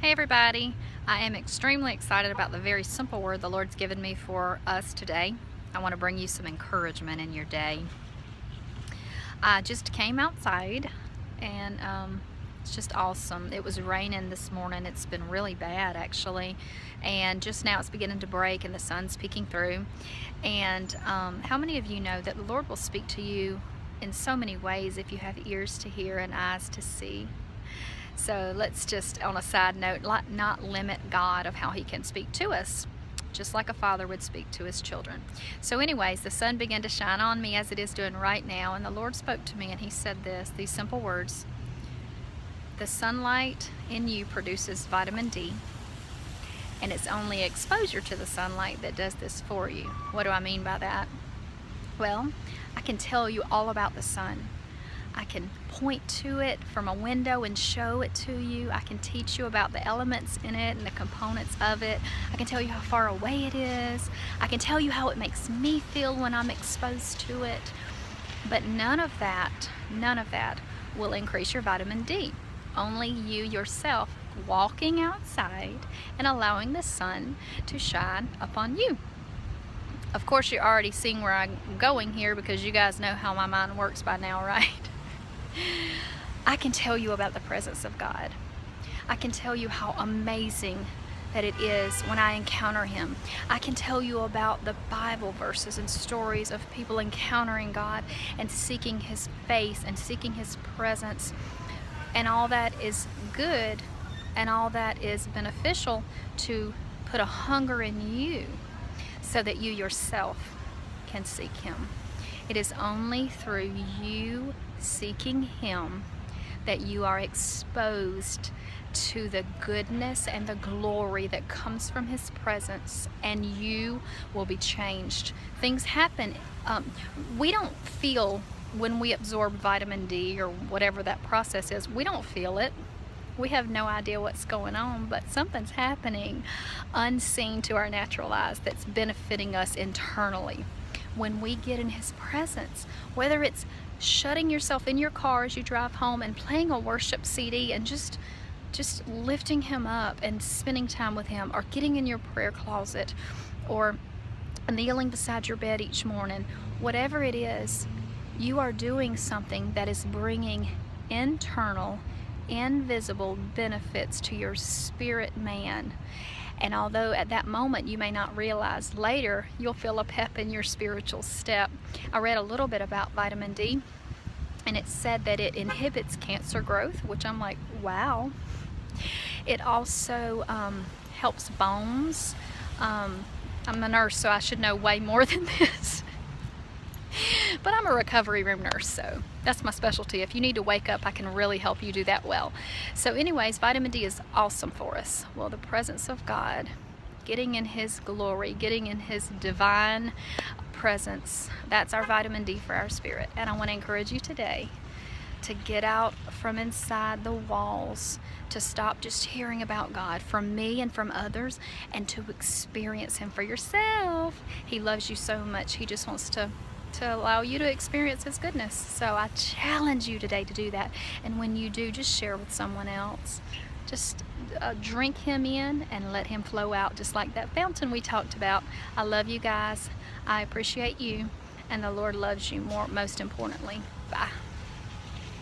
Hey everybody, I am extremely excited about the very simple word the Lord's given me for us today. I want to bring you some encouragement in your day. I just came outside and it's just awesome. It was raining this morning. It's been really bad actually, and just now it's beginning to break and the sun's peeking through. And how many of you know that the Lord will speak to you in so many ways if you have ears to hear and eyes to see? So let's just, on a side note, not limit God of how He can speak to us, just like a father would speak to his children. So anyways, the sun began to shine on me as it is doing right now, and the Lord spoke to me and He said these simple words: the sunlight in you produces vitamin D, and it's only exposure to the sunlight that does this for you. What do I mean by that? Well, I can tell you all about the sun. I can point to it from a window and show it to you. I can teach you about the elements in it and the components of it. I can tell you how far away it is. I can tell you how it makes me feel when I'm exposed to it. But none of that will increase your vitamin D. Only you yourself walking outside and allowing the sun to shine upon you. Of course, you're already seeing where I'm going here because you guys know how my mind works by now, right? I can tell you about the presence of God. I can tell you how amazing that it is when I encounter Him. I can tell you about the Bible verses and stories of people encountering God and seeking His face and seeking His presence. And all that is good and all that is beneficial to put a hunger in you so that you yourself can seek Him. It is only through you seeking Him that you are exposed to the goodness and the glory that comes from His presence, and you will be changed. Things happen. We don't feel when we absorb vitamin D or whatever that process is. We don't feel it. We have no idea what's going on, but something's happening unseen to our natural eyes that's benefiting us internally. When we get in His presence, whether it's shutting yourself in your car as you drive home and playing a worship CD and just lifting Him up and spending time with Him, or getting in your prayer closet, or kneeling beside your bed each morning, whatever it is, you are doing something that is bringing internal, invisible benefits to your spirit man. And although at that moment you may not realize, later you'll feel a pep in your spiritual step. I read a little bit about vitamin D, and it said that it inhibits cancer growth, which I'm like, wow. It also helps bones. I'm a nurse, so I should know way more than this. But I'm a recovery room nurse, so that's my specialty. If you need to wake up, I can really help you do that well. So anyways, vitamin D is awesome for us. Well, the presence of God, getting in His glory, getting in His divine presence, that's our vitamin D for our spirit. And I want to encourage you today to get out from inside the walls, to stop just hearing about God from me and from others, and to experience Him for yourself. He loves you so much. He just wants to allow you to experience His goodness. So I challenge you today to do that. And when you do, just share with someone else. Just drink Him in and let Him flow out, just like that fountain we talked about. I love you guys. I appreciate you. And the Lord loves you most importantly. Bye.